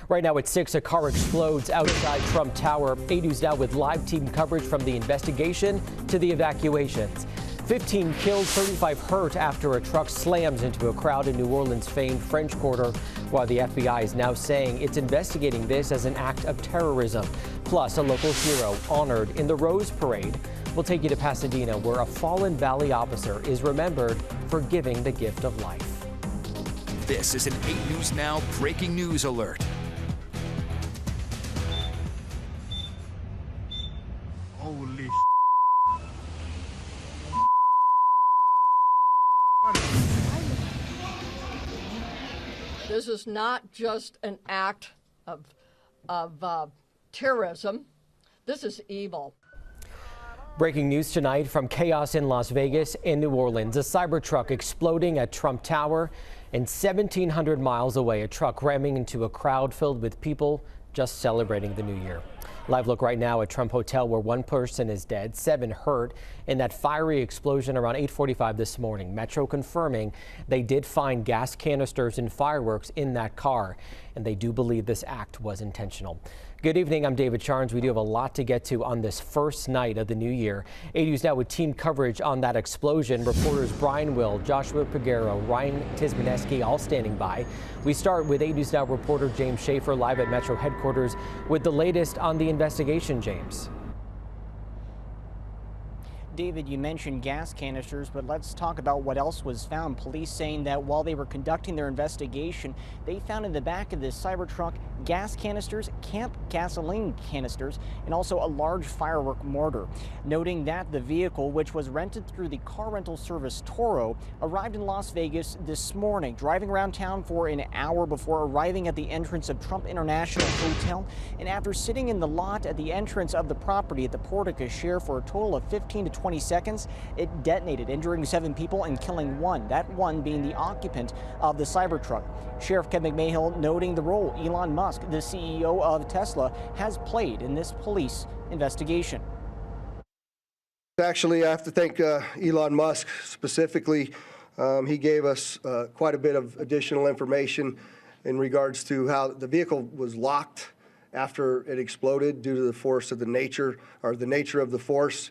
Right now at 6, a car explodes outside Trump Tower. 8 News Now with live team coverage from the investigation to the evacuations. 15 killed, 35 hurt after a truck slams into a crowd in New Orleans' famed French Quarter, while the FBI is now saying it's investigating this as an act of terrorism. Plus, a local hero honored in the Rose Parade. We'll take you to Pasadena, where a fallen Valley officer is remembered for giving the gift of life. This is an 8 News Now breaking news alert. Holy This is not just an act of terrorism. This is evil. Breaking news tonight from chaos in Las Vegas and New Orleans. A Cybertruck exploding at Trump Tower, and 1,700 miles away, a truck ramming into a crowd filled with people just celebrating the new year. Live look right now at Trump Hotel, where 1 person is dead, 7 hurt in that fiery explosion around 8:45 this morning. Metro confirming they did find gas canisters and fireworks in that car, and they do believe this act was intentional. Good evening, I'm David Charnes. We do have a lot to get to on this first night of the new year. 8 News Now with team coverage on that explosion. Reporters Brian Will, Joshua Peguero, Ryan Tismaneski all standing by. We start with 8 News Now reporter James Schaefer live at Metro headquarters with the latest on the investigation, James. David, you mentioned gas canisters, but let's talk about what else was found. Police saying that while they were conducting their investigation, they found in the back of this Cybertruck gas canisters, camp gasoline canisters, and also a large firework mortar. Noting that the vehicle, which was rented through the car rental service Toro, arrived in Las Vegas this morning, driving around town for an hour before arriving at the entrance of Trump International Hotel. And after sitting in the lot at the entrance of the property at the Porte Cochere for a total of 15 to 20 seconds, it detonated, injuring 7 people and killing 1, that one being the occupant of the Cybertruck. Sheriff Kevin McMahill noting the role Elon Musk, the CEO of Tesla, has played in this police investigation. Actually, I have to thank Elon Musk specifically. He gave us quite a bit of additional information in regards to how the vehicle was locked after it exploded due to the force of the nature of the force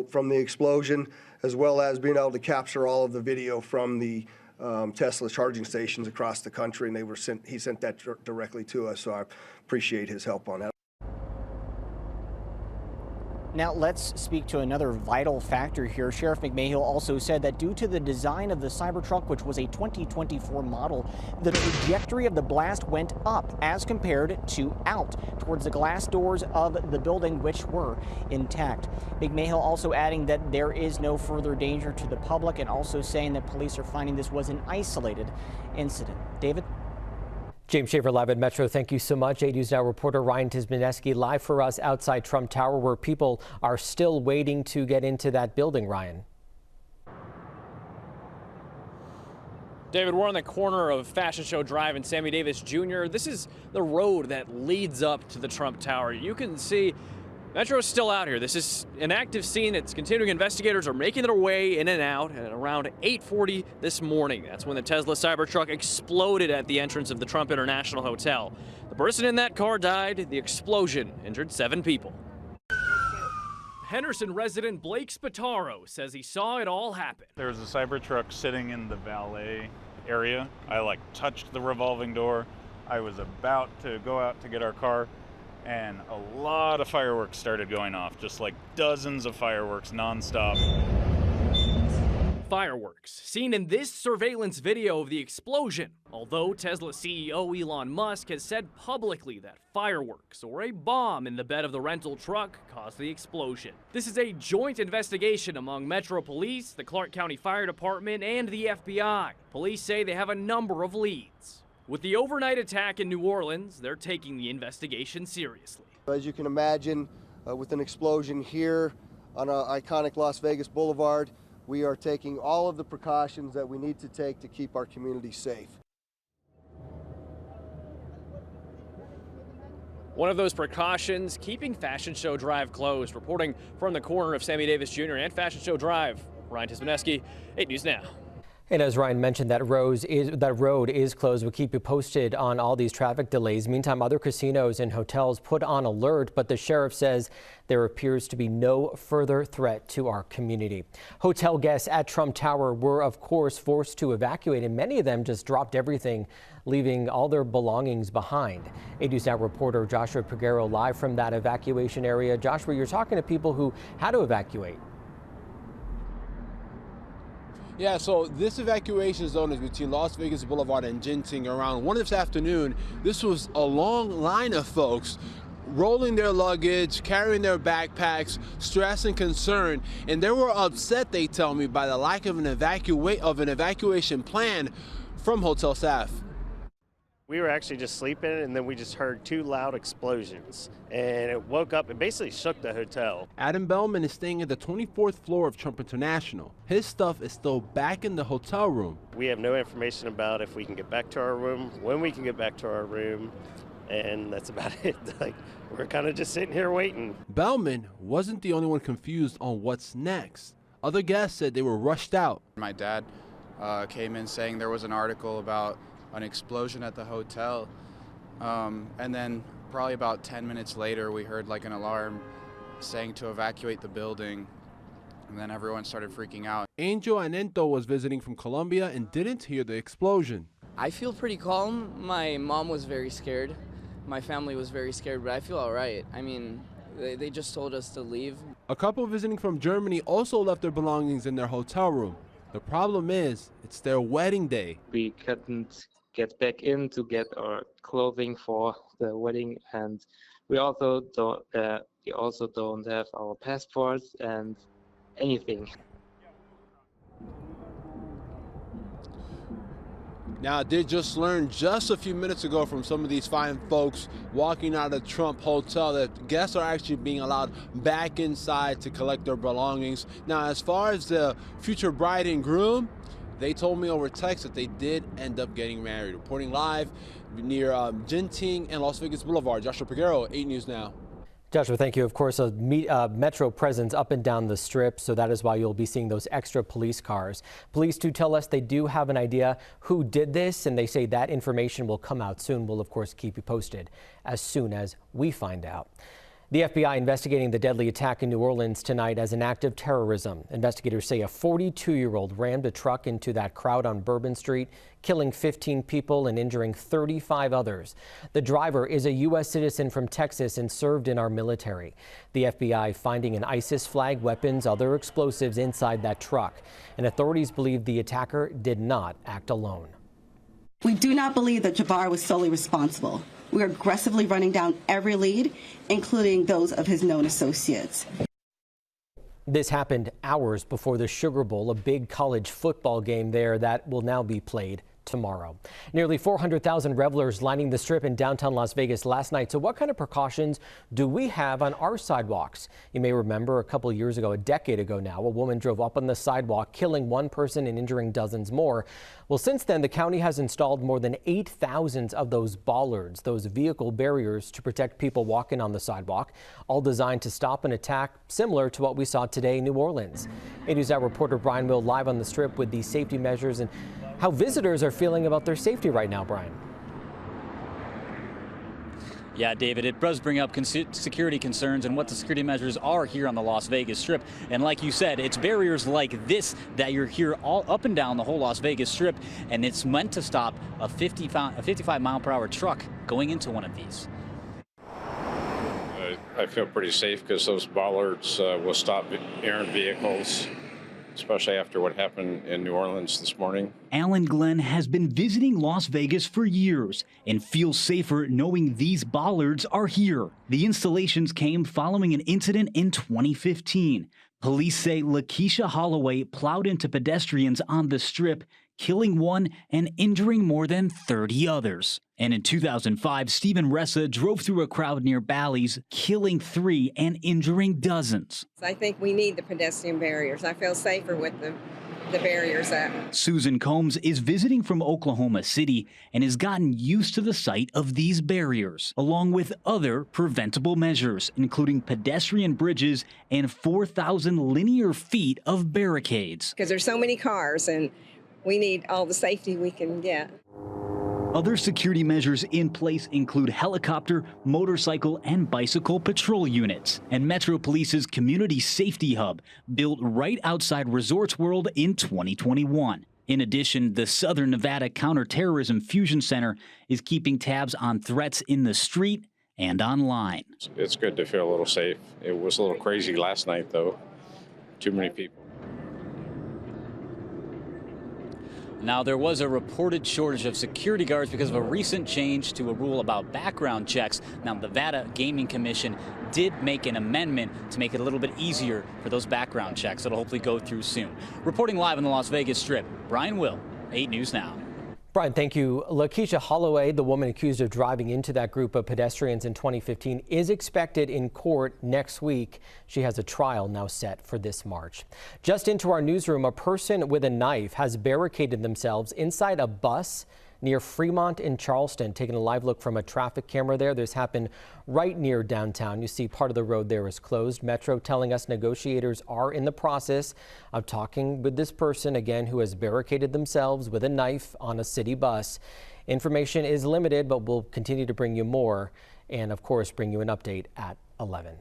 from the explosion, as well as being able to capture all of the video from the Tesla charging stations across the country, and he sent that directly to us, so I appreciate his help on that. Now let's speak to another vital factor here. Sheriff McMahill also said that due to the design of the Cybertruck, which was a 2024 model, the trajectory of the blast went up as compared to out towards the glass doors of the building, which were intact. McMahill also adding that there is no further danger to the public, and also saying that police are finding this was an isolated incident. David? James Schaefer live at Metro. Thank you so much. 8 News Now reporter Ryan Tismaneski live for us outside Trump Tower, where people are still waiting to get into that building. Ryan. David, we're on the corner of Fashion Show Drive and Sammy Davis Jr. This is the road that leads up to the Trump Tower. You can see Metro is still out here. This is an active scene. It's continuing. Investigators are making their way in and out. And at around 8:40 this morning, that's when the Tesla Cybertruck exploded at the entrance of the Trump International Hotel. The person in that car died. The explosion injured 7 people. Henderson resident Blake Spataro says he saw it all happen. There was a Cybertruck sitting in the valet area. I touched the revolving door. I was about to go out to get our car, and a lot of fireworks started going off, just like dozens of fireworks nonstop. Fireworks seen in this surveillance video of the explosion. Although Tesla CEO Elon Musk has said publicly that fireworks or a bomb in the bed of the rental truck caused the explosion. This is a joint investigation among Metro Police, the Clark County Fire Department, and the FBI. Police say they have a number of leads. With the overnight attack in New Orleans, they're taking the investigation seriously. As you can imagine, with an explosion here on an iconic Las Vegas Boulevard, we are taking all of the precautions that we need to take to keep our community safe. One of those precautions, keeping Fashion Show Drive closed. Reporting from the corner of Sammy Davis Jr. and Fashion Show Drive, Ryan Tismaneski, 8 News Now. And as Ryan mentioned, that road is closed. We'll keep you posted on all these traffic delays. Meantime, other casinos and hotels put on alert, but the sheriff says there appears to be no further threat to our community. Hotel guests at Trump Tower were, of course, forced to evacuate, and many of them just dropped everything, leaving all their belongings behind. 8 News Now reporter Joshua Peguero live from that evacuation area. Joshua, you're talking to people who had to evacuate. Yeah, so this evacuation zone is between Las Vegas Boulevard and Genting. Around 1 this afternoon, this was a long line of folks rolling their luggage, carrying their backpacks, stress and concern, and they were upset, they tell me, by the lack of an evacuation plan from hotel staff. We were actually just sleeping, and then we just heard 2 loud explosions, and it woke up and basically shook the hotel. Adam Bellman is staying at the 24th floor of Trump International. His stuff is still back in the hotel room. We have no information about if we can get back to our room, when we can get back to our room, and that's about it. Like, we're kind of just sitting here waiting. Bellman wasn't the only one confused on what's next. Other guests said they were rushed out. My dad came in saying there was an article about an explosion at the hotel, and then probably about 10 minutes later we heard like an alarm saying to evacuate the building, and then everyone started freaking out. Angel Anento was visiting from Colombia and didn't hear the explosion. I feel pretty calm. My mom was very scared. My family was very scared, but I feel all right. I mean, they just told us to leave. A couple visiting from Germany also left their belongings in their hotel room. The problem is, it's their wedding day. We couldn't get back in to get our clothing for the wedding, and we also don't have our passports and anything. Now, I did just learn just a few minutes ago from some of these fine folks walking out of the Trump Hotel that guests are actually being allowed back inside to collect their belongings. Now, as far as the future bride and groom, they told me over text that they did end up getting married. Reporting live near Genting and Las Vegas Boulevard, Joshua Peguero, 8 News Now. Joshua, thank you. Of course, a Metro presence up and down the strip, so that is why you'll be seeing those extra police cars. Police do tell us they do have an idea who did this, and they say that information will come out soon. We'll, of course, keep you posted as soon as we find out. The FBI investigating the deadly attack in New Orleans tonight as an act of terrorism. Investigators say a 42-year-old rammed a truck into that crowd on Bourbon Street, killing 15 people and injuring 35 others. The driver is a U.S. citizen from Texas and served in our military. The FBI finding an ISIS flag, weapons, other explosives inside that truck. And authorities believe the attacker did not act alone. We do not believe that Jabbar was solely responsible. We are aggressively running down every lead, including those of his known associates. This happened hours before the Sugar Bowl, a big college football game there that will now be played tomorrow. Nearly 400,000 revelers lining the strip in downtown Las Vegas last night. So what kind of precautions do we have on our sidewalks? You may remember a couple years ago, a decade ago now, a woman drove up on the sidewalk, killing 1 person and injuring dozens more. Well, since then, the county has installed more than 8,000 of those bollards, those vehicle barriers to protect people walking on the sidewalk, all designed to stop an attack similar to what we saw today in New Orleans. 8 News Now reporter Brian Will live on the strip with these safety measures and how visitors are feeling about their safety right now, Brian. Yeah, David, it does bring up security concerns and what the security measures are here on the Las Vegas Strip. And like you said, it's barriers like this that you're here all up and down the whole Las Vegas Strip, and it's meant to stop a 55-mile-per-hour truck going into one of these. I feel pretty safe because those bollards will stop errant vehicles, especially after what happened in New Orleans this morning. Alan Glenn has been visiting Las Vegas for years and feels safer knowing these bollards are here. The installations came following an incident in 2015. Police say Lakeisha Holloway plowed into pedestrians on the strip, killing 1 and injuring more than 30 others. And in 2005, Stephen Ressa drove through a crowd near Bally's, killing 3 and injuring dozens. I think we need the pedestrian barriers. I feel safer with the barriers up. Susan Combs is visiting from Oklahoma City and has gotten used to the sight of these barriers, along with other preventable measures, including pedestrian bridges and 4,000 linear feet of barricades. Because there's so many cars, and we need all the safety we can get. Other security measures in place include helicopter, motorcycle, and bicycle patrol units. And Metro Police's Community Safety Hub, built right outside Resorts World in 2021. In addition, the Southern Nevada Counterterrorism Fusion Center is keeping tabs on threats in the street and online. It's good to feel a little safe. It was a little crazy last night, though. Too many people. Now, there was a reported shortage of security guards because of a recent change to a rule about background checks. Now, the Nevada Gaming Commission did make an amendment to make it a little bit easier for those background checks. It'll hopefully go through soon. Reporting live on the Las Vegas Strip, Brian Will, 8 News Now. Brian, thank you. Lakeisha Holloway, the woman accused of driving into that group of pedestrians in 2015, is expected in court next week. She has a trial now set for this March. Just into our newsroom, a person with a knife has barricaded themselves inside a bus near Fremont in Charleston. Taking a live look from a traffic camera there. This happened right near downtown. You see part of the road there is closed. Metro telling us negotiators are in the process of talking with this person again who has barricaded themselves with a knife on a city bus. Information is limited, but we'll continue to bring you more and of course bring you an update at 11.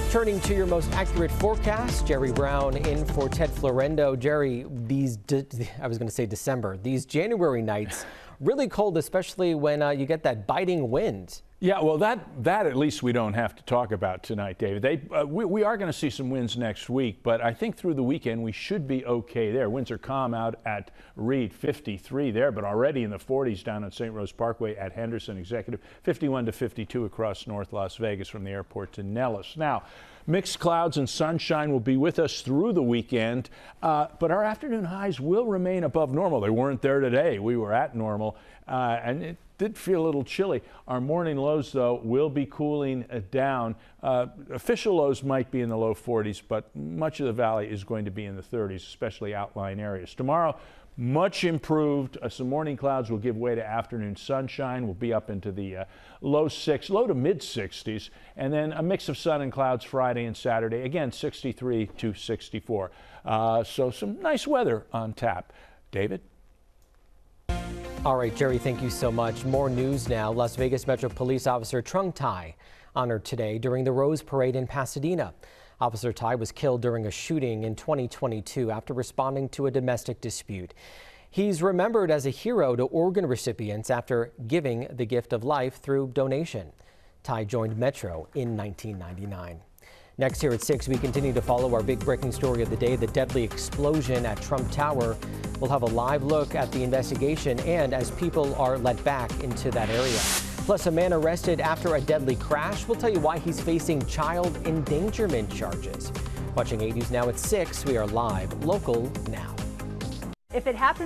Turning to your most accurate forecast, Jerry Brown in for Ted Florendo. Jerry, I was going to say December, these January nights, really cold, especially when you get that biting wind. Yeah, well, that at least we don't have to talk about tonight, David. We are going to see some winds next week, but I think through the weekend we should be okay there. Winds are calm out at Reed, 53 there, but already in the 40s down on St. Rose Parkway at Henderson Executive, 51 to 52 across North Las Vegas from the airport to Nellis. Now, mixed clouds and sunshine will be with us through the weekend, but our afternoon highs will remain above normal. They weren't there today. We were at normal, and it did feel a little chilly. Our morning lows, though, will be cooling down. Official lows might be in the low 40s, but much of the valley is going to be in the 30s, especially outlying areas. Tomorrow, much improved. Some morning clouds will give way to afternoon sunshine. We'll be up into the low to mid 60s, and then a mix of sun and clouds Friday and Saturday. Again, 63 to 64. So some nice weather on tap. David? All right, Jerry, thank you so much. More news now. Las Vegas Metro Police Officer Trung Tai honored today during the Rose Parade in Pasadena. Officer Tai was killed during a shooting in 2022 after responding to a domestic dispute. He's remembered as a hero to organ recipients after giving the gift of life through donation. Tai joined Metro in 1999. Next here at 6, we continue to follow our big breaking story of the day, the deadly explosion at Trump Tower. We'll have a live look at the investigation and as people are let back into that area. Plus, a man arrested after a deadly crash. We'll tell you why he's facing child endangerment charges. Watching 8 News Now at 6, we are live, local now. If it happens